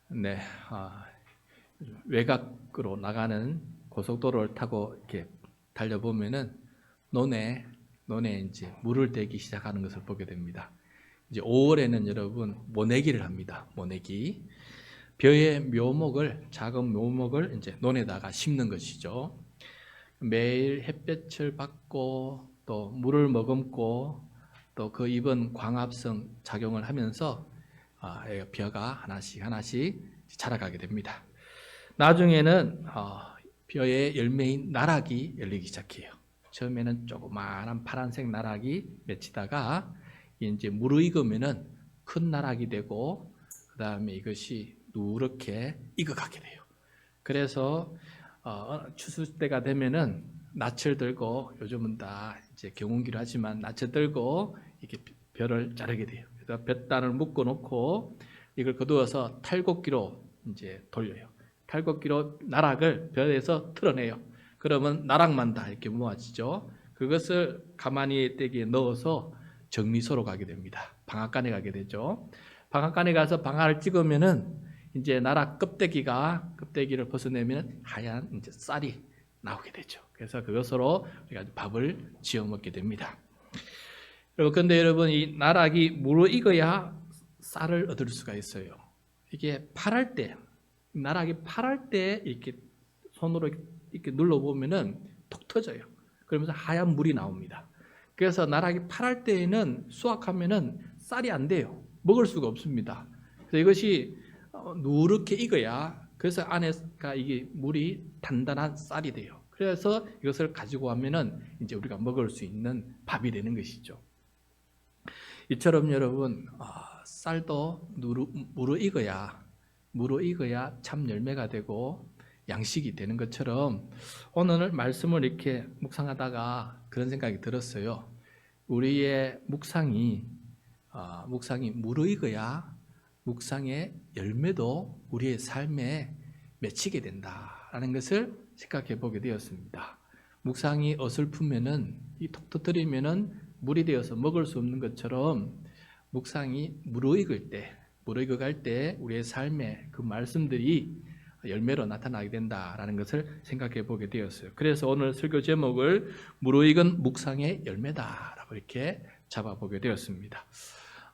네, 외곽으로 나가는 고속도로를 타고 이렇게 달려보면은 논에 이제 물을 대기 시작하는 것을 보게 됩니다. 이제 5월에는 여러분 모내기를 합니다. 모내기. 벼의 묘목을, 작은 묘목을 이제 논에다가 심는 것이죠. 매일 햇볕을 받고 또 물을 머금고 또 그 잎은 광합성 작용을 하면서 벼가 하나씩 자라가게 됩니다. 나중에는 벼의 열매인 나락이 열리기 시작해요. 처음에는 조그마한 파란색 나락이 맺히다가 이제 무르익으면은 큰 나락이 되고 그 다음에 이것이 누렇게 익어가게 돼요. 그래서 추수 때가 되면은 낯을 들고, 요즘은 다 이제 경운기로 하지만 낯을 들고 이렇게 벼를 자르게 돼요. 그래서 볕단을 묶어 놓고 이걸 거두어서 탈곡기로 이제 돌려요. 탈곡기로 나락을 벼에서 틀어내요. 그러면 나락만 다 이렇게 모아지죠. 그것을 가마니 떼기에 넣어서 정미소로 가게 됩니다. 방앗간에 가게 되죠. 방앗간에 가서 방아를 찍으면은 이제 나락 껍데기를 벗어내면 하얀 이제 쌀이 나오게 되죠. 그래서 그것으로 우리가 밥을 지어 먹게 됩니다. 그런데 여러분, 이 나락이 무르익어야 쌀을 얻을 수가 있어요. 이게 파랄 때, 나락이 파랄 때 이렇게 손으로 이렇게 눌러보면은 톡 터져요. 그러면서 하얀 물이 나옵니다. 그래서 나락이 파랄 때에는 수확하면은 쌀이 안 돼요. 먹을 수가 없습니다. 그래서 이것이 누렇게 익어야, 그래서 안에가 이게 물이 단단한 쌀이 돼요. 그래서 이것을 가지고 하면은 이제 우리가 먹을 수 있는 밥이 되는 것이죠. 이처럼 여러분, 쌀도 무르익어야 참 열매가 되고 양식이 되는 것처럼 오늘 말씀을 이렇게 묵상하다가 그런 생각이 들었어요. 우리의 묵상이 무르익어야 묵상의 열매도 우리의 삶에 맺히게 된다라는 것을 생각해 보게 되었습니다. 묵상이 어설프면은, 이 톡 터뜨리면은 물이 되어서 먹을 수 없는 것처럼 묵상이 무르익어갈 때 우리의 삶에 그 말씀들이 열매로 나타나게 된다라는 것을 생각해 보게 되었어요. 그래서 오늘 설교 제목을 무르익은 묵상의 열매다라고 이렇게 잡아보게 되었습니다.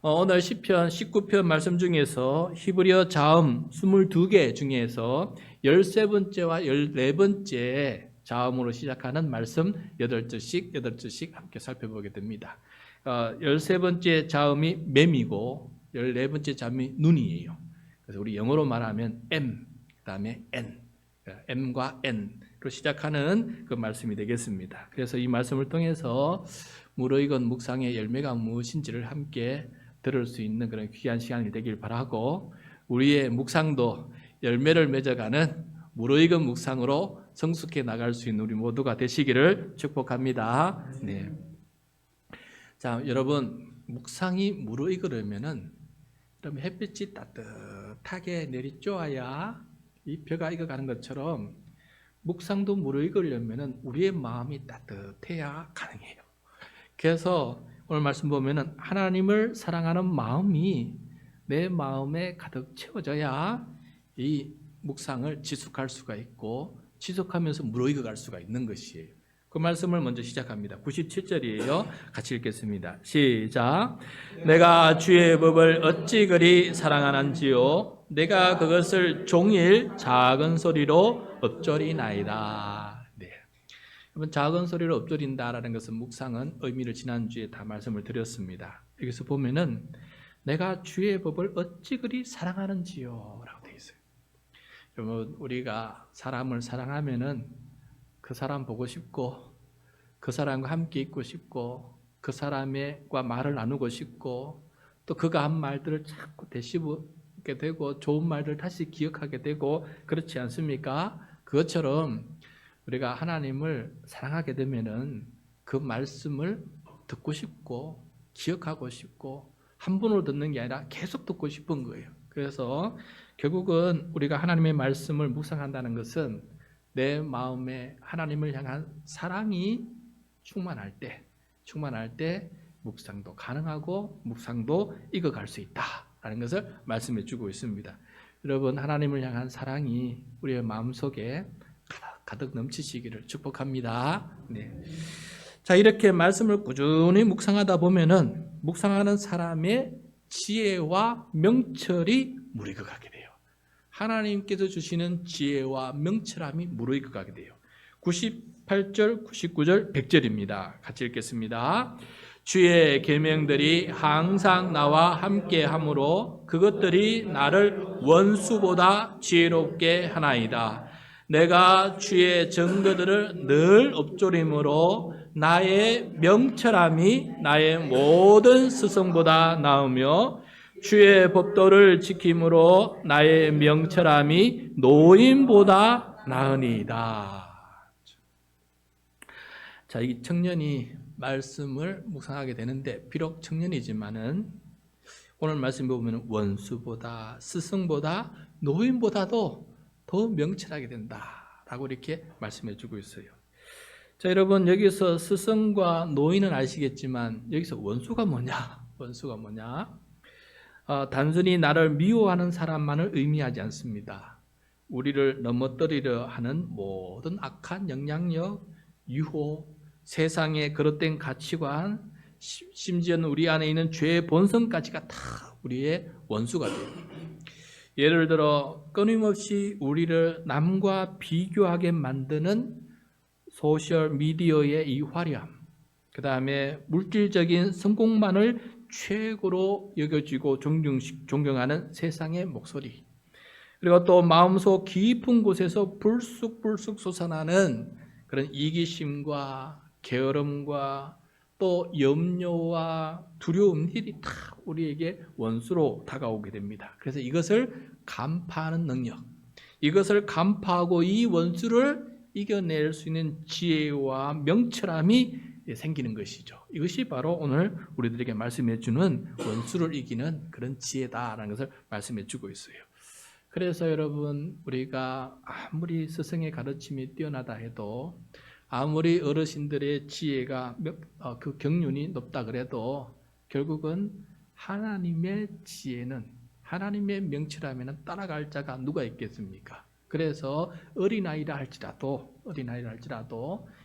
오늘 시편 19편 말씀 중에서 히브리어 자음 22개 중에서 13번째와 14번째 자음으로 시작하는 말씀 8절씩 함께 살펴보게 됩니다. 13번째 자음이 맴이고 14번째 자음이 눈이에요. 그래서 우리 영어로 말하면 M, 그 다음에 N, M과 N로 시작하는 그 말씀이 되겠습니다. 그래서 이 말씀을 통해서 무르익은 묵상의 열매가 무엇인지를 함께 들을 수 있는 그런 귀한 시간이 되길 바라고, 우리의 묵상도 열매를 맺어가는 무르익은 묵상으로 성숙해 나갈 수 있는 우리 모두가 되시기를 축복합니다. 네. 자, 여러분, 묵상이 무르익으려면은 그럼 햇빛이 따뜻하게 내리쬐어야 이 벼가 익어가는 것처럼 묵상도 무르익으려면은 우리의 마음이 따뜻해야 가능해요. 그래서 오늘 말씀 보면은 하나님을 사랑하는 마음이 내 마음에 가득 채워져야 이 묵상을 지속할 수가 있고 지속하면서 무르익어갈 수가 있는 것이에요. 그 말씀을 먼저 시작합니다. 97절이에요. 같이 읽겠습니다. 시작. 내가 주의 법을 어찌 그리 사랑하는지요. 내가 그것을 종일 작은 소리로 읊조리나이다. 네. 여러분, 작은 소리로 읊조린다라는 것은, 묵상은 의미를 지난주에 다 말씀을 드렸습니다. 여기서 보면은 내가 주의 법을 어찌 그리 사랑하는지요 라고 되어 있어요. 여러분, 우리가 사람을 사랑하면은 그 사람 보고 싶고 그 사람과 함께 있고 싶고 그 사람과 말을 나누고 싶고 또 그가 한 말들을 자꾸 되씹게 되고 좋은 말들을 다시 기억하게 되고, 그렇지 않습니까? 그것처럼 우리가 하나님을 사랑하게 되면은 그 말씀을 듣고 싶고 기억하고 싶고 한 번으로 듣는 게 아니라 계속 듣고 싶은 거예요. 그래서 결국은 우리가 하나님의 말씀을 묵상한다는 것은 내 마음에 하나님을 향한 사랑이 충만할 때 묵상도 가능하고 묵상도 익어갈 수 있다라는 것을 말씀해 주고 있습니다. 여러분 하나님을 향한 사랑이 우리의 마음속에 가득 넘치시기를 축복합니다. 네. 자, 이렇게 말씀을 꾸준히 묵상하다 보면은 묵상하는 사람의 지혜와 명철이 무르익어가게 돼요. 하나님께서 주시는 지혜와 명철함이 무르익어가게 돼요. 98절, 99절, 100절입니다. 같이 읽겠습니다. 주의 계명들이 항상 나와 함께 함으로 그것들이 나를 원수보다 지혜롭게 하나이다. 내가 주의 증거들을 늘 엎조림으로 나의 명철함이 나의 모든 스승보다 나으며 주의 법도를 지킴으로 나의 명철함이 노인보다 나으니이다. 자, 이 청년이 말씀을 묵상하게 되는데 비록 청년이지만은 오늘 말씀 보면 원수보다 스승보다 노인보다도 더 명철하게 된다라고 이렇게 말씀해 주고 있어요. 자, 여러분 여기서 스승과 노인은 아시겠지만 여기서 원수가 뭐냐? 원수가 뭐냐? 단순히 나를 미워하는 사람만을 의미하지 않습니다. 우리를 넘어뜨리려 하는 모든 악한 영향력, 유혹, 세상의 그릇된 가치관, 심지어는 우리 안에 있는 죄의 본성까지가 다 우리의 원수가 돼요. 예를 들어 끊임없이 우리를 남과 비교하게 만드는 소셜 미디어의 이 화려함, 그 다음에 물질적인 성공만을 최고로 여겨지고 존경하는 세상의 목소리, 그리고 또 마음속 깊은 곳에서 불쑥불쑥 솟아나는 그런 이기심과 게으름과 또 염려와 두려움들이 다 우리에게 원수로 다가오게 됩니다. 그래서 이것을 간파하는 능력, 이것을 간파하고 이 원수를 이겨낼 수 있는 지혜와 명철함이 생기는 것이죠. 이것이 바로 오늘 우리들에게 말씀해 주는 원수를 이기는 그런 지혜다라는 것을 말씀해 주고 있어요. 그래서 여러분 우리가 아무리 스승의 가르침이 뛰어나다 해도 아무리 어르신들의 지혜가 그 경륜이 높다 그래도 결국은 하나님의 지혜는, 하나님의 명철함에는 따라갈 자가 누가 있겠습니까? 그래서 어린아이라 할지라도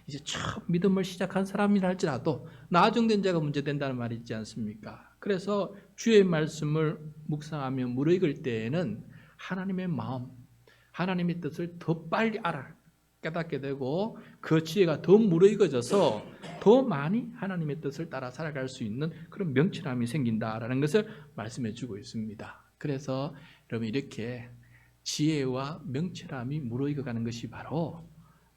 이제 처음 믿음을 시작한 사람이라 할지라도 나중된 자가 문제된다는 말이 있지 않습니까? 그래서 주의 말씀을 묵상하며 무르익을 때에는 하나님의 마음, 하나님의 뜻을 더 빨리 깨닫게 되고 그 지혜가 더 무르익어져서 더 많이 하나님의 뜻을 따라 살아갈 수 있는 그런 명철함이 생긴다라는 것을 말씀해 주고 있습니다. 그래서 여러분 이렇게 지혜와 명철함이 무르익어가는 것이 바로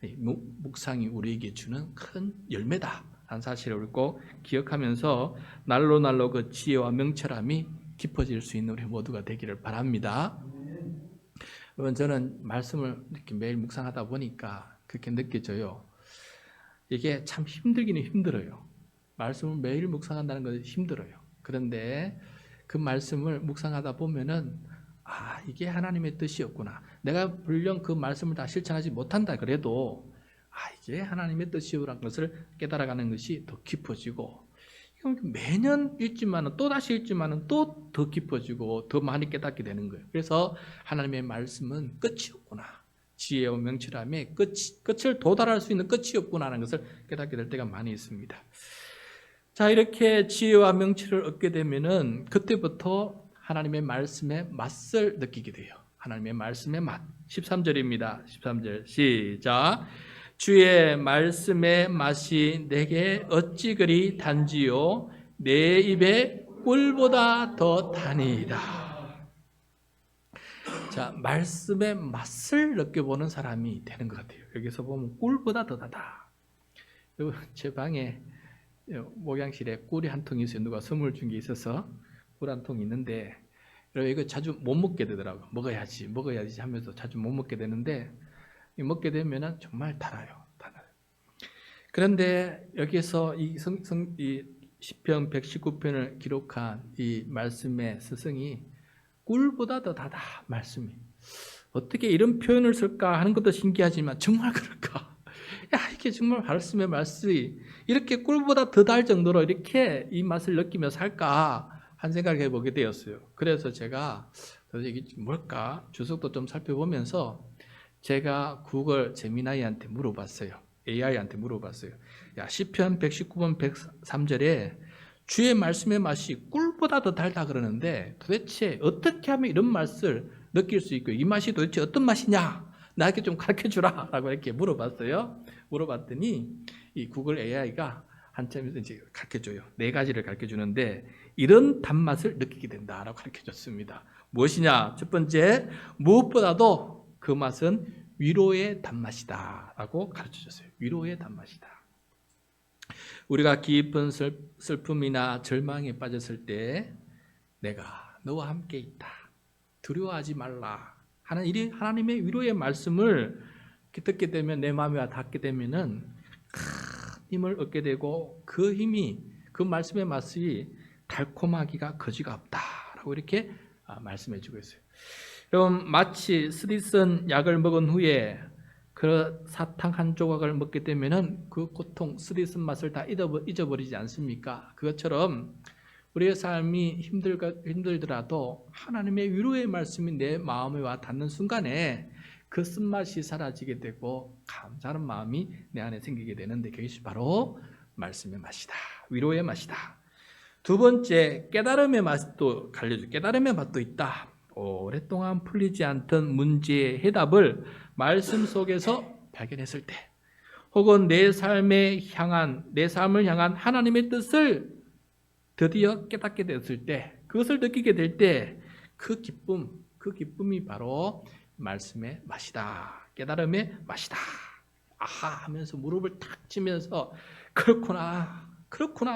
묵상이 우리에게 주는 큰 열매다 라는 사실을 우리 꼭 기억하면서 날로 그 지혜와 명철함이 깊어질 수 있는 우리 모두가 되기를 바랍니다. 여러분 저는 말씀을 이렇게 매일 묵상하다 보니까 그렇게 느껴져요. 이게 참 힘들기는 힘들어요. 말씀을 매일 묵상한다는 것은 힘들어요. 그런데 그 말씀을 묵상하다 보면은 이게 하나님의 뜻이었구나. 내가 물론 그 말씀을 다 실천하지 못한다 그래도 이게 하나님의 뜻이라는 것을 깨달아가는 것이 더 깊어지고 매년 읽지만은 또 다시 읽지만은 또 더 깊어지고 더 많이 깨닫게 되는 거예요. 그래서 하나님의 말씀은 끝이 없구나. 지혜와 명철함에 끝을 도달할 수 있는 끝이 없구나라는 것을 깨닫게 될 때가 많이 있습니다. 자, 이렇게 지혜와 명철을 얻게 되면은 그때부터 하나님의 말씀의 맛을 느끼게 돼요. 하나님의 말씀의 맛. 13절입니다. 13절 시작. 주의 말씀의 맛이 내게 어찌 그리 단지요 내 입에 꿀보다 더 다니이다. 자, 말씀의 맛을 느껴보는 사람이 되는 것 같아요. 여기서 보면 꿀보다 더 다다. 제 방에 목양실에 꿀이 한 통이 있어요. 누가 선물 준 게 있어서 꿀 한 통이 있는데 이거 자주 못 먹게 되더라고요. 먹어야지 하면서 자주 못 먹게 되는데 먹게 되면 정말 달아요. 그런데 여기서 이 시편 119편을 기록한 이 말씀의 스승이 꿀보다 더 다다 말씀이 어떻게 이런 표현을 쓸까 하는 것도 신기하지만 정말 그럴까? 이게 정말 말씀의 맛이 이렇게 꿀보다 더 달 정도로 이렇게 이 맛을 느끼며 살까 한 생각을 해보게 되었어요. 그래서 제가 그래서 이게 뭘까? 주석도 좀 살펴보면서 제가 구글 제미나이한테 물어봤어요. AI한테 물어봤어요. 야, 시편 119번 103절에 주의 말씀의 맛이 꿀보다 더 달다 그러는데 도대체 어떻게 하면 이런 맛을 느낄 수 있고 이 맛이 도대체 어떤 맛이냐? 나에게 좀 가르쳐 주라 라고 이렇게 물어봤어요. 물어봤더니 이 구글 AI가 한참 이제 가르쳐 줘요. 4가지를 가르쳐 주는데 이런 단맛을 느끼게 된다라고 가르쳐 줬습니다. 무엇이냐? 첫 번째, 무엇보다도 그 맛은 위로의 단맛이다 라고 가르쳐 줬어요. 위로의 단맛이다. 우리가 깊은 슬픔이나 절망에 빠졌을 때 내가 너와 함께 있다. 두려워하지 말라. 하는 이 하나님의 위로의 말씀을 듣게 되면 내 마음에 닿게 되면은 큰 힘을 얻게 되고 그 힘이 그 말씀의 맛이 달콤하기가 거지가 없다라고 이렇게 말씀해 주고 있어요. 여러분 마치 스디슨 약을 먹은 후에 그 사탕 한 조각을 먹게 되면은 그 고통, 스디슨 맛을 다 잊어버리지 않습니까? 그것처럼 우리의 삶이 힘들더라도 하나님의 위로의 말씀이 내 마음에 와 닿는 순간에 그 쓴맛이 사라지게 되고 감사하는 마음이 내 안에 생기게 되는데 그것이 바로 말씀의 맛이다. 위로의 맛이다. 두 번째, 깨달음의 맛도 알려줘. 깨달음의 맛도 있다. 오랫동안 풀리지 않던 문제의 해답을 말씀 속에서 발견했을 때, 혹은 내 삶을 향한 하나님의 뜻을 드디어 깨닫게 됐을 때, 그것을 느끼게 될 때, 그 기쁨이 바로 말씀의 맛이다. 깨달음의 맛이다. 아하 하면서 무릎을 탁 치면서 그렇구나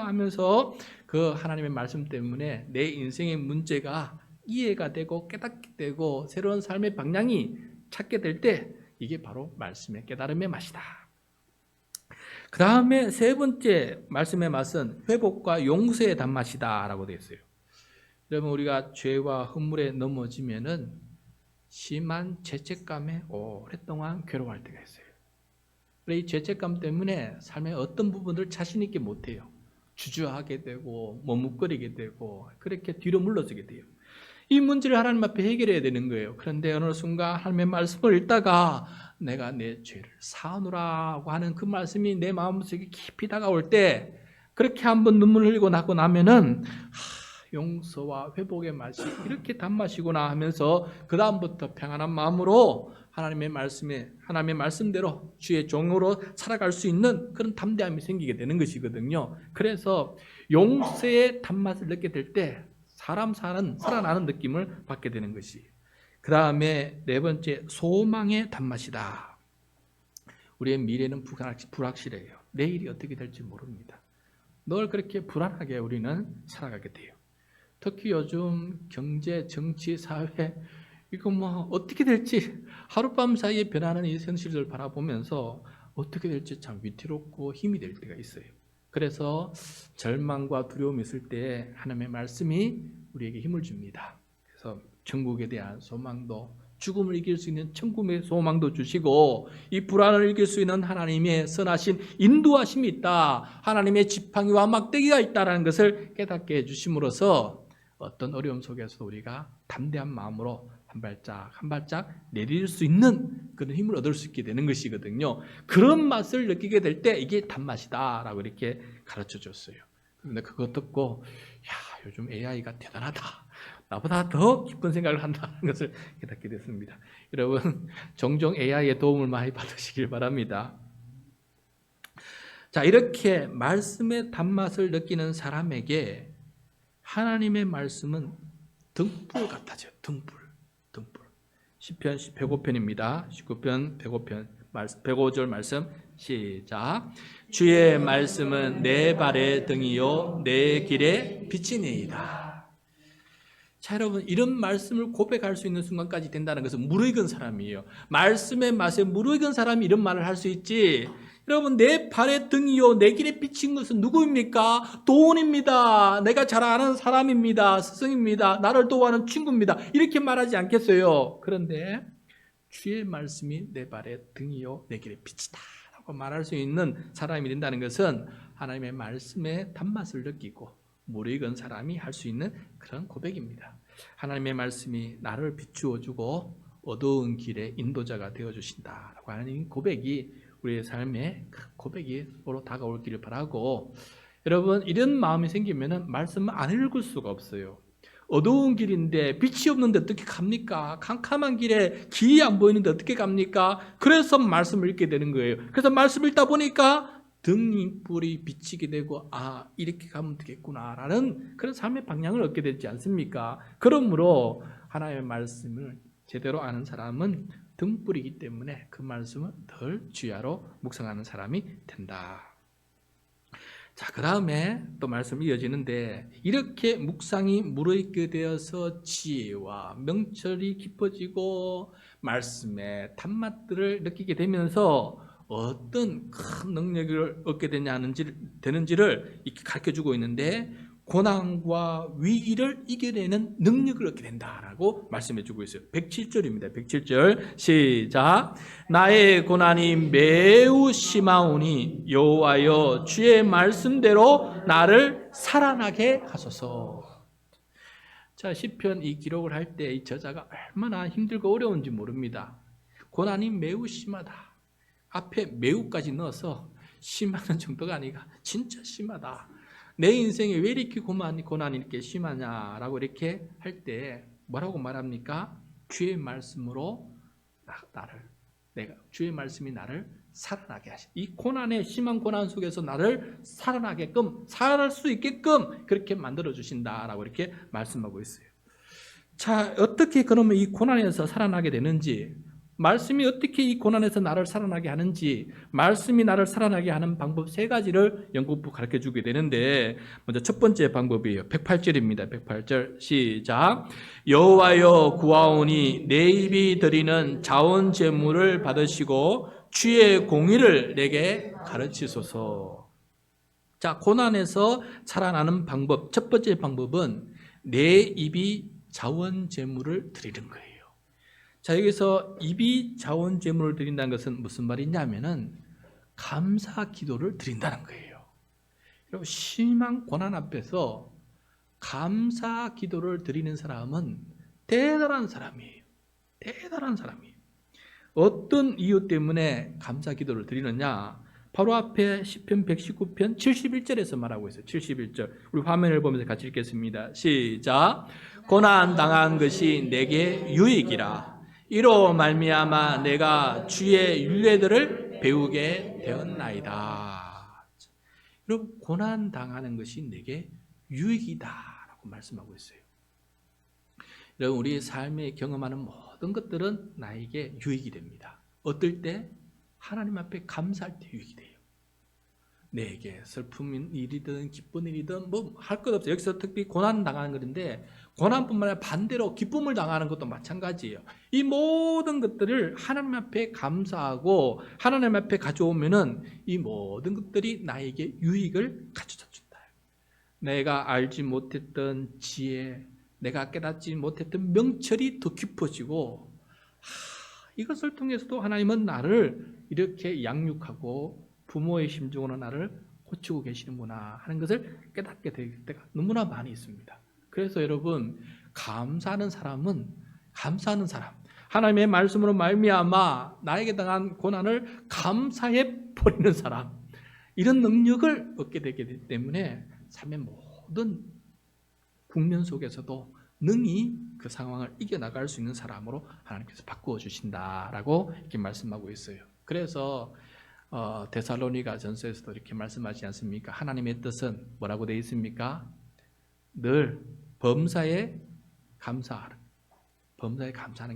하면서 그 하나님의 말씀 때문에 내 인생의 문제가 이해가 되고 깨닫게 되고 새로운 삶의 방향이 찾게 될 때 이게 바로 말씀의 깨달음의 맛이다. 그 다음에 세 번째 말씀의 맛은 회복과 용서의 단맛이다 라고 되어 있어요. 여러분 우리가 죄와 흠물에 넘어지면은 심한 죄책감에 오랫동안 괴로워할 때가 있어요. 이 죄책감 때문에 삶의 어떤 부분을 자신 있게 못해요. 주저하게 되고 머뭇거리게 되고 그렇게 뒤로 물러서게 돼요. 이 문제를 하나님 앞에 해결해야 되는 거예요. 그런데 어느 순간 하나님의 말씀을 읽다가 내가 내 죄를 사하노라고 하는 그 말씀이 내 마음속에 깊이 다가올 때 그렇게 한번 눈물을 흘리고 나고 나면은 용서와 회복의 맛이 이렇게 단맛이구나 하면서 그 다음부터 평안한 마음으로 하나님의 말씀대로 주의 종으로 살아갈 수 있는 그런 담대함이 생기게 되는 것이거든요. 그래서 용서의 단맛을 느끼게 될 때 살아나는 느낌을 받게 되는 것이. 그 다음에 네 번째, 소망의 단맛이다. 우리의 미래는 불확실해요. 내일이 어떻게 될지 모릅니다. 늘 그렇게 불안하게 우리는 살아가게 돼요. 특히 요즘 경제, 정치, 사회 이거 어떻게 될지 하룻밤 사이에 변하는 이 현실을 바라보면서 어떻게 될지 참 위태롭고 힘이 될 때가 있어요. 그래서 절망과 두려움이 있을 때 하나님의 말씀이 우리에게 힘을 줍니다. 그래서 천국에 대한 소망도, 죽음을 이길 수 있는 천국의 소망도 주시고 이 불안을 이길 수 있는 하나님의 선하신 인도하심이 있다. 하나님의 지팡이와 막대기가 있다는 것을 깨닫게 해주심으로써 어떤 어려움 속에서 우리가 담대한 마음으로 한 발짝 내릴 수 있는 그런 힘을 얻을 수 있게 되는 것이거든요. 그런 맛을 느끼게 될 때 이게 단맛이다 라고 이렇게 가르쳐 줬어요. 그런데 그거 듣고 요즘 AI가 대단하다. 나보다 더 깊은 생각을 한다는 것을 깨닫게 됐습니다. 여러분 종종 AI의 도움을 많이 받으시길 바랍니다. 자, 이렇게 말씀의 단맛을 느끼는 사람에게 하나님의 말씀은 등불 같아져요. 등불. 시편 105편입니다. 19편 105절 말씀 시작. 주의 말씀은 내 발의 등이요 내 길의 빛이니이다. 자, 여러분 이런 말씀을 고백할 수 있는 순간까지 된다는 것은 무르익은 사람이에요. 말씀의 맛에 무르익은 사람이 이런 말을 할 수 있지. 여러분 내 발의 등이요 내 길에 비친 것은 누구입니까? 돈입니다. 내가 잘 아는 사람입니다. 스승입니다. 나를 도와하는 친구입니다. 이렇게 말하지 않겠어요? 그런데 주의 말씀이 내 발의 등이요 내 길에 빛이다 라고 말할 수 있는 사람이 된다는 것은 하나님의 말씀의 단맛을 느끼고 무르익은 사람이 할 수 있는 그런 고백입니다. 하나님의 말씀이 나를 비추어주고 어두운 길에 인도자가 되어주신다라고 하는 고백이 우리의 삶의 고백으로 다가올기를 바라고, 여러분 이런 마음이 생기면 말씀을 안 읽을 수가 없어요. 어두운 길인데 빛이 없는데 어떻게 갑니까? 캄캄한 길에 길이 안 보이는데 어떻게 갑니까? 그래서 말씀을 읽게 되는 거예요. 그래서 말씀을 읽다 보니까 등불이 비치게 되고, 아, 이렇게 가면 되겠구나라는 그런 삶의 방향을 얻게 되지 않습니까? 그러므로 하나님의 말씀을 제대로 아는 사람은 등불이기 때문에 그 말씀을 덜 주야로 묵상하는 사람이 된다. 자, 그 다음에 또 말씀이 이어지는데, 이렇게 묵상이 무르익게 되어서 지혜와 명철이 깊어지고 말씀의 단맛들을 느끼게 되면서 어떤 큰 능력을 얻게 되는지를 이렇게 가르쳐주고 있는데, 고난과 위기를 이겨내는 능력을 얻게 된다라고 말씀해주고 있어요. 107절입니다. 107절 시작. 나의 고난이 매우 심하오니 여호와여 주의 말씀대로 나를 살아나게 하소서. 자, 시편 이 기록을 할 때 이 저자가 얼마나 힘들고 어려운지 모릅니다. 고난이 매우 심하다. 앞에 매우까지 넣어서 심한 정도가 아니라 진짜 심하다. 내 인생에 왜 이렇게 고난이 이렇게 심하냐라고 이렇게 할 때 뭐라고 말합니까? 주의 말씀으로 주의 말씀이 나를 살아나게 하시. 이 고난의 심한 고난 속에서 나를 살아나게끔, 살아날 수 있게끔 그렇게 만들어 주신다라고 이렇게 말씀하고 있어요. 자, 어떻게 그러면 이 고난에서 살아나게 되는지, 말씀이 어떻게 이 고난에서 나를 살아나게 하는지, 말씀이 나를 살아나게 하는 방법 3가지를 연구부 가르쳐 주게 되는데, 먼저 첫 번째 방법이에요. 108절입니다. 108절 시작. 여호와여 구하오니 내 입이 드리는 자원 제물을 받으시고 주의 공의를 내게 가르치소서. 자, 고난에서 살아나는 방법, 첫 번째 방법은 내 입이 자원 제물을 드리는 거예요. 자, 여기서 입이 자원 제물을 드린다는 것은 무슨 말이냐면은 감사 기도를 드린다는 거예요. 그리고 심한 고난 앞에서 감사 기도를 드리는 사람은 대단한 사람이에요. 대단한 사람이에요. 어떤 이유 때문에 감사 기도를 드리느냐? 바로 앞에 시편 119편 71절에서 말하고 있어요. 71절. 우리 화면을 보면서 같이 읽겠습니다. 시작. 고난 당한 것이 내게 유익이라. 이로 말미암아 내가 주의 율례들을 배우게 되었나이다. 여러분, 고난 당하는 것이 내게 유익이다라고 말씀하고 있어요. 여러분, 우리 삶에 경험하는 모든 것들은 나에게 유익이 됩니다. 어떨 때? 하나님 앞에 감사할 때 유익이 돼요. 내게 슬픈 일이든 기쁜 일이든 뭐 할 것 없어요. 여기서 특히 고난 당하는 것인데, 고난뿐만 아니라 반대로 기쁨을 당하는 것도 마찬가지예요. 이 모든 것들을 하나님 앞에 감사하고 하나님 앞에 가져오면은 이 모든 것들이 나에게 유익을 가져다 준다. 내가 알지 못했던 지혜, 내가 깨닫지 못했던 명철이 더 깊어지고, 이것을 통해서도 하나님은 나를 이렇게 양육하고 부모의 심정으로 나를 고치고 계시는구나 하는 것을 깨닫게 될 때가 너무나 많이 있습니다. 그래서 여러분, 감사하는 사람, 하나님의 말씀으로 말미암아 나에게 당한 고난을 감사해 버리는 사람, 이런 능력을 얻게 되기 때문에 삶의 모든 국면 속에서도 능히 그 상황을 이겨나갈 수 있는 사람으로 하나님께서 바꾸어 주신다라고 이렇게 말씀하고 있어요. 그래서 데살로니가 전서에서도 이렇게 말씀하지 않습니까? 하나님의 뜻은 뭐라고 되어 있습니까? 늘 범사에 감사하는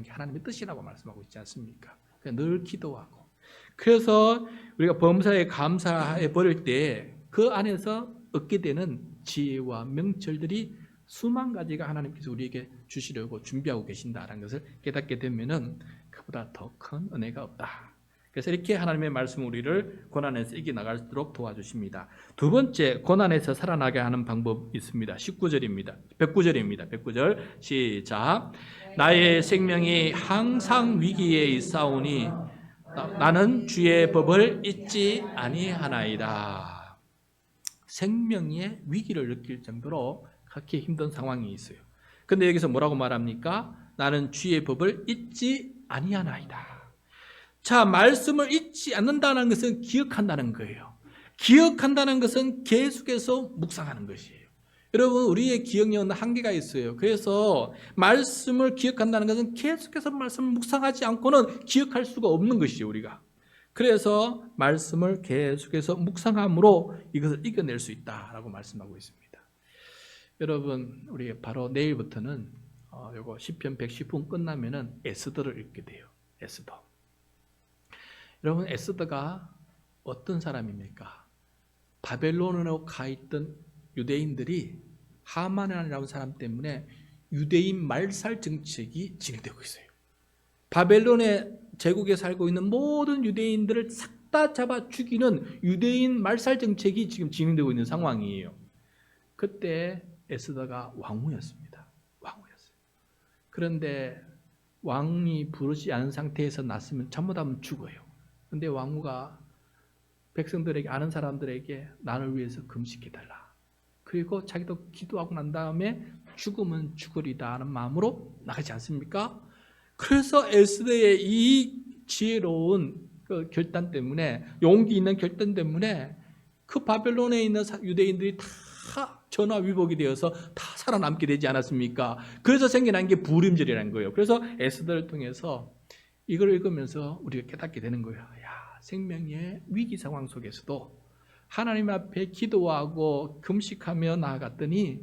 게 하나님의 뜻이라고 말씀하고 있지 않습니까? 늘 기도하고, 그래서 우리가 범사에 감사해 버릴 때 그 안에서 얻게 되는 지혜와 명철들이 수만 가지가 하나님께서 우리에게 주시려고 준비하고 계신다라는 것을 깨닫게 되면은 그보다 더 큰 은혜가 없다. 그래서 이렇게 하나님의 말씀 우리를 고난에서 이겨나갈수록 도와주십니다. 두 번째, 고난에서 살아나게 하는 방법이 있습니다. 19절입니다. 109절입니다. 109절 시작. 나의 생명이 항상 위기에 있사오니 나는 주의 법을 잊지 아니하나이다. 생명의 위기를 느낄 정도로 그렇게 힘든 상황이 있어요. 근데 여기서 뭐라고 말합니까? 나는 주의 법을 잊지 아니하나이다. 자, 말씀을 잊지 않는다는 것은 기억한다는 거예요. 기억한다는 것은 계속해서 묵상하는 것이에요. 여러분, 우리의 기억력은 한계가 있어요. 그래서 말씀을 기억한다는 것은 계속해서 말씀을 묵상하지 않고는 기억할 수가 없는 것이에요, 우리가. 그래서 말씀을 계속해서 묵상함으로 이것을 이겨낼 수 있다라고 말씀하고 있습니다. 여러분, 우리 바로 내일부터는 요거 시편 110분 끝나면은 에스더를 읽게 돼요. 에스더. 여러분, 에스더가 어떤 사람입니까? 바벨론으로 가 있던 유대인들이 하만이라는 사람 때문에 유대인 말살 정책이 진행되고 있어요. 바벨론의 제국에 살고 있는 모든 유대인들을 싹 다 잡아 죽이는 유대인 말살 정책이 지금 진행되고 있는 상황이에요. 그때 에스더가 왕후였습니다. 왕후였어요. 그런데 왕이 부르지 않은 상태에서 났으면 잘못하면 죽어요. 그런데 왕후가 백성들에게, 아는 사람들에게 나를 위해서 금식해달라. 그리고 자기도 기도하고 난 다음에 죽으면 죽으리다 하는 마음으로 나가지 않습니까? 그래서 에스더의 이 지혜로운 그 결단 때문에, 용기 있는 결단 때문에 그 바벨론에 있는 유대인들이 다 전화위복이 되어서 다 살아남게 되지 않았습니까? 그래서 생겨난 게 부림절이라는 거예요. 그래서 에스더를 통해서 이걸 읽으면서 우리가 깨닫게 되는 거예요. 야, 생명의 위기 상황 속에서도 하나님 앞에 기도하고 금식하며 나아갔더니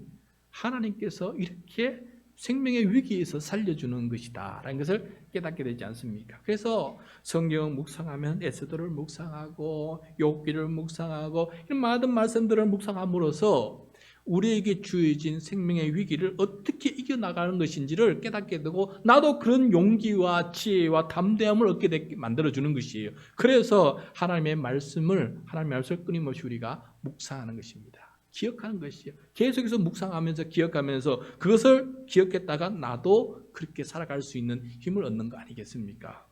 하나님께서 이렇게 생명의 위기에서 살려주는 것이다 라는 것을 깨닫게 되지 않습니까? 그래서 성경 묵상하면 에스더를 묵상하고 욥기를 묵상하고 이런 많은 말씀들을 묵상함으로써 우리에게 주어진 생명의 위기를 어떻게 이겨나가는 것인지를 깨닫게 되고, 나도 그런 용기와 지혜와 담대함을 얻게 되게 만들어주는 것이에요. 그래서 하나님의 말씀을 끊임없이 우리가 묵상하는 것입니다. 기억하는 것이에요. 계속해서 묵상하면서 기억하면서 그것을 기억했다가 나도 그렇게 살아갈 수 있는 힘을 얻는 거 아니겠습니까?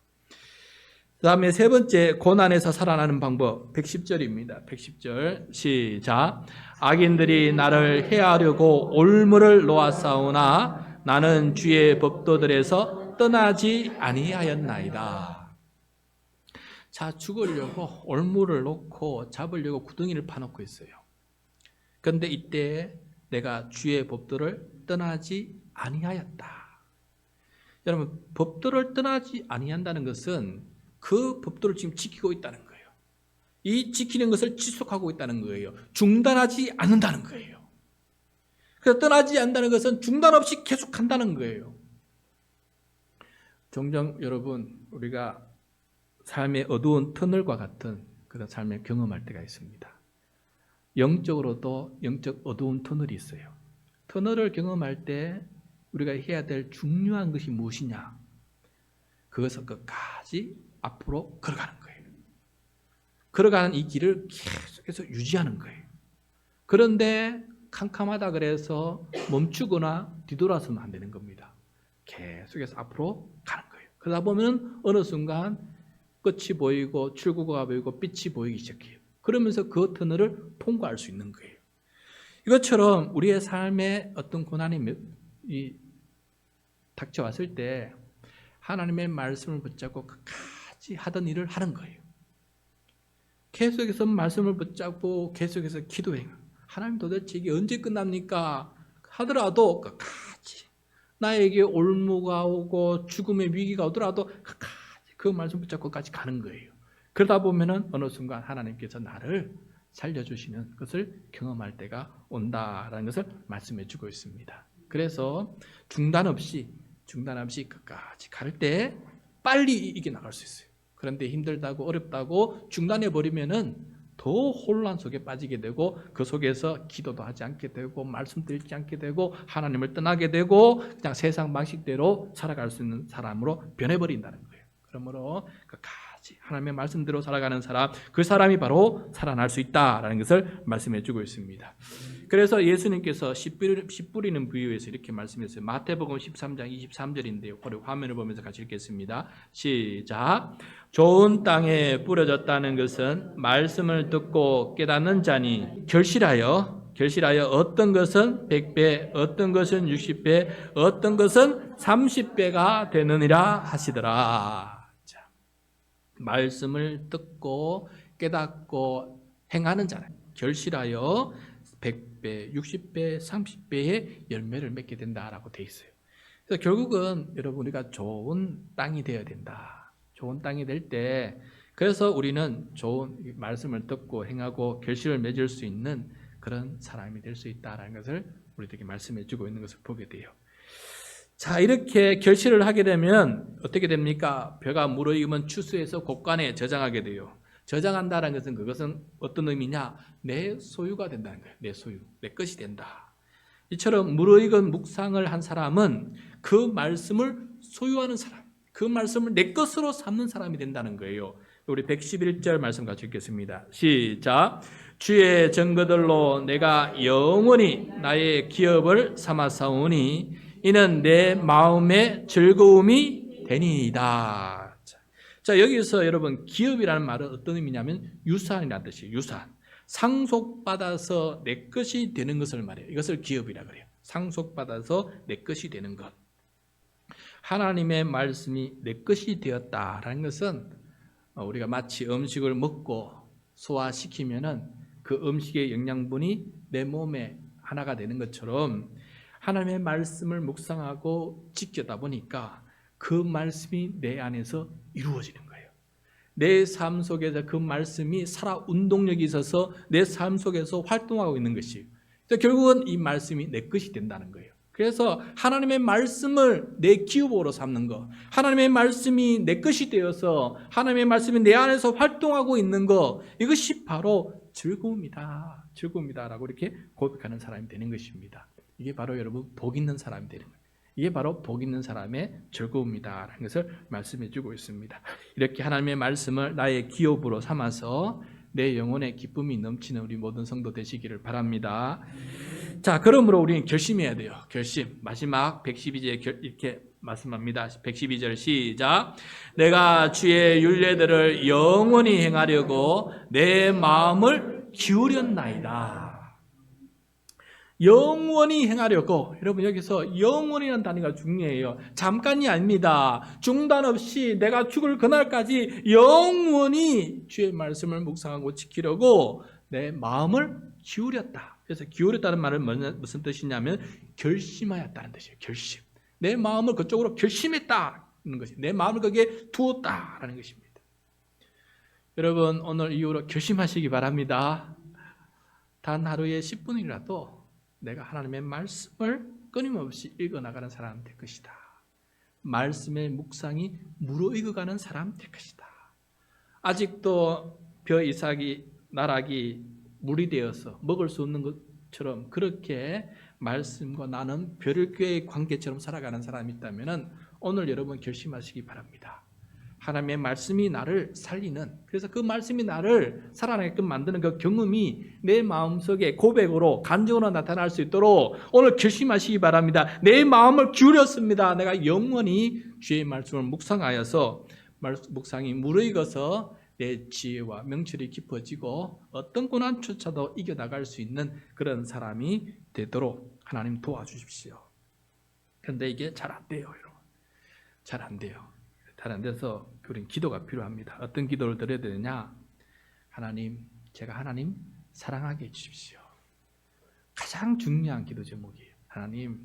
그 다음에 세 번째, 고난에서 살아나는 방법 110절입니다. 110절 시작. 악인들이 나를 해하려고 올무를 놓았사오나 나는 주의 법도들에서 떠나지 아니하였나이다. 자, 죽으려고 올무를 놓고 잡으려고 구덩이를 파놓고 있어요. 그런데 이때 내가 주의 법도를 떠나지 아니하였다. 여러분, 법도를 떠나지 아니한다는 것은 그 법도를 지금 지키고 있다는 거예요. 이 지키는 것을 지속하고 있다는 거예요. 중단하지 않는다는 거예요. 그래서 떠나지 않는다는 것은 중단 없이 계속한다는 거예요. 종종 여러분, 우리가 삶의 어두운 터널과 같은 그런 삶을 경험할 때가 있습니다. 영적으로도 영적 어두운 터널이 있어요. 터널을 경험할 때 우리가 해야 될 중요한 것이 무엇이냐? 그것을 끝까지 앞으로 걸어가는 거예요. 걸어가는 이 길을 계속해서 유지하는 거예요. 그런데 캄캄하다 그래서 멈추거나 뒤돌아서면 안 되는 겁니다. 계속해서 앞으로 가는 거예요. 그러다 보면 어느 순간 끝이 보이고 출구가 보이고 빛이 보이기 시작해요. 그러면서 그 터널을 통과할 수 있는 거예요. 이것처럼 우리의 삶에 어떤 고난이 닥쳐왔을 때 하나님의 말씀을 붙잡고 끝까지 하던 일을 하는 거예요. 계속해서 말씀을 붙잡고 계속해서 기도해요. 하나님, 도대체 이게 언제 끝납니까? 하더라도 끝까지 나에게 올무가 오고 죽음의 위기가 오더라도 끝까지 그 말씀 붙잡고 끝까지 가는 거예요. 그러다 보면은 어느 순간 하나님께서 나를 살려주시는 것을 경험할 때가 온다라는 것을 말씀해 주고 있습니다. 그래서 중단 없이 끝까지 갈 때 빨리 이겨나갈 수 있어요. 그런데 힘들다고 어렵다고 중단해 버리면은 더 혼란 속에 빠지게 되고 그 속에서 기도도 하지 않게 되고 말씀도 읽지 않게 되고 하나님을 떠나게 되고 그냥 세상 방식대로 살아갈 수 있는 사람으로 변해버린다는 거예요. 그러므로 끝까지 하나님의 말씀대로 살아가는 사람, 그 사람이 바로 살아날 수 있다라는 것을 말씀해 주고 있습니다. 그래서 예수님께서 씨 뿌리는 비유에서 이렇게 말씀했어요. 마태복음 13장 23절인데요. 우리 화면을 보면서 같이 읽겠습니다. 시작. 좋은 땅에 뿌려졌다는 것은 말씀을 듣고 깨닫는 자니 결실하여 결실하여 어떤 것은 100배, 어떤 것은 60배, 어떤 것은 30배가 되느니라 하시더라. 자, 말씀을 듣고 깨닫고 행하는 자는 결실하여 100배, 60배, 30배의 열매를 맺게 된다라고 되어 있어요. 그래서 결국은 여러분 우리가 좋은 땅이 되어야 된다. 좋은 땅이 될 때 그래서 우리는 좋은 말씀을 듣고 행하고 결실을 맺을 수 있는 그런 사람이 될 수 있다라는 것을 우리들에게 말씀해 주고 있는 것을 보게 돼요. 자, 이렇게 결실을 하게 되면 어떻게 됩니까? 벼가 무르익으면 추수해서 곳간에 저장하게 돼요. 저장한다는 것은 그것은 어떤 의미냐? 내 소유가 된다는 거예요. 내 소유, 내 것이 된다. 이처럼 무르익은 묵상을 한 사람은 그 말씀을 소유하는 사람, 그 말씀을 내 것으로 삼는 사람이 된다는 거예요. 우리 111절 말씀 같이 읽겠습니다. 시작. 주의 증거들로 내가 영원히 나의 기업을 삼았사오니 이는 내 마음의 즐거움이 되니이다. 자, 여기서 여러분 기업이라는 말은 어떤 의미냐면 유산이라는 뜻이에요. 유산. 상속받아서 내 것이 되는 것을 말해요. 이것을 기업이라고 그래요. 상속받아서 내 것이 되는 것. 하나님의 말씀이 내 것이 되었다라는 것은 우리가 마치 음식을 먹고 소화시키면은 그 음식의 영양분이 내 몸에 하나가 되는 것처럼 하나님의 말씀을 묵상하고 지키다 보니까 그 말씀이 내 안에서 이루어지는 거예요. 내 삶 속에서 그 말씀이 살아 운동력이 있어서 내 삶 속에서 활동하고 있는 것이에요. 그래서 결국은 이 말씀이 내 것이 된다는 거예요. 그래서 하나님의 말씀을 내 기업으로 삼는 것, 하나님의 말씀이 내 것이 되어서 하나님의 말씀이 내 안에서 활동하고 있는 것, 이것이 바로 즐거움이다. 즐거움이다라고 이렇게 고백하는 사람이 되는 것입니다. 이게 바로 여러분 복 있는 사람이 되는 거예요. 이게 바로 복 있는 사람의 즐거움이다라는 것을 말씀해 주고 있습니다. 이렇게 하나님의 말씀을 나의 기업으로 삼아서 내 영혼의 기쁨이 넘치는 우리 모든 성도 되시기를 바랍니다. 자, 그러므로 우리는 결심해야 돼요. 결심. 마지막 112절 이렇게 말씀합니다. 112절 시작. 내가 주의 율례들을 영원히 행하려고 내 마음을 기울였나이다. 영원히 행하려고. 여러분 여기서 영원이라는 단어가 중요해요. 잠깐이 아닙니다. 중단 없이 내가 죽을 그날까지 영원히 주의 말씀을 묵상하고 지키려고 내 마음을 기울였다. 그래서 기울였다는 말은 무슨 뜻이냐면 결심하였다는 뜻이에요. 결심. 내 마음을 그쪽으로 결심했다는 것이, 내 마음을 거기에 두었다라는 것입니다. 여러분 오늘 이후로 결심하시기 바랍니다. 단 하루에 10분이라도 내가 하나님의 말씀을 끊임없이 읽어나가는 사람 될 것이다. 말씀의 묵상이 무르익어가는 사람 될 것이다. 아직도 벼 이삭이 나락이 물이 되어서 먹을 수 없는 것처럼 그렇게 말씀과 나는 별개의 관계처럼 살아가는 사람이 있다면 오늘 여러분 결심하시기 바랍니다. 하나님의 말씀이 나를 살리는, 그래서 그 말씀이 나를 살아나게끔 만드는 그 경험이 내 마음속에 고백으로 간증으로 나타날 수 있도록 오늘 결심하시기 바랍니다. 내 마음을 기울였습니다. 내가 영원히 주의 말씀을 묵상하여서 묵상이 무르익어서 내 지혜와 명철이 깊어지고 어떤 고난조차도 이겨나갈 수 있는 그런 사람이 되도록 하나님 도와주십시오. 그런데 이게 잘 안 돼요, 여러분. 잘 안 돼요. 잘 안 돼서 우리는 기도가 필요합니다. 어떤 기도를 드려야 되느냐? 하나님, 제가 하나님 사랑하게 해주십시오. 가장 중요한 기도 제목이에요. 하나님,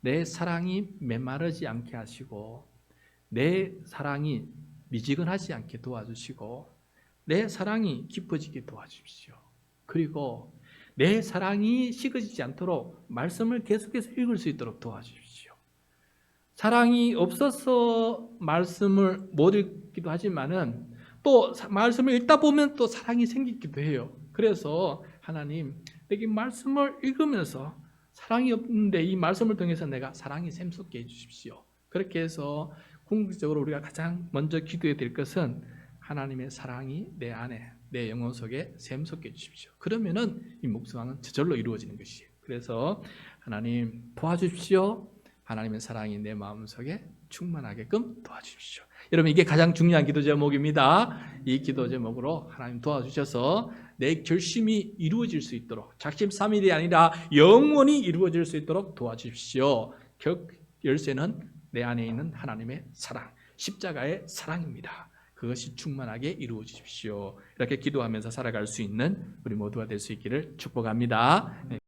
내 사랑이 메마르지 않게 하시고 내 사랑이 미지근하지 않게 도와주시고 내 사랑이 깊어지게 도와주십시오. 그리고 내 사랑이 식어지지 않도록 말씀을 계속해서 읽을 수 있도록 도와주십시오. 사랑이 없어서 말씀을 못 읽기도 하지만은 또 말씀을 읽다 보면 또 사랑이 생기기도 해요. 그래서 하나님, 내게 말씀을 읽으면서 사랑이 없는데 이 말씀을 통해서 내가 사랑이 샘솟게 해주십시오. 그렇게 해서 궁극적으로 우리가 가장 먼저 기도해야 될 것은 하나님의 사랑이 내 안에, 내 영혼 속에 샘솟게 해주십시오. 그러면은 이 묵상은 저절로 이루어지는 것이에요. 그래서 하나님 도와주십시오. 하나님의 사랑이 내 마음속에 충만하게끔 도와주십시오. 여러분, 이게 가장 중요한 기도 제목입니다. 이 기도 제목으로 하나님 도와주셔서 내 결심이 이루어질 수 있도록, 작심삼일이 아니라 영원히 이루어질 수 있도록 도와주십시오. 열쇠는 내 안에 있는 하나님의 사랑, 십자가의 사랑입니다. 그것이 충만하게 이루어지십시오. 이렇게 기도하면서 살아갈 수 있는 우리 모두가 될 수 있기를 축복합니다.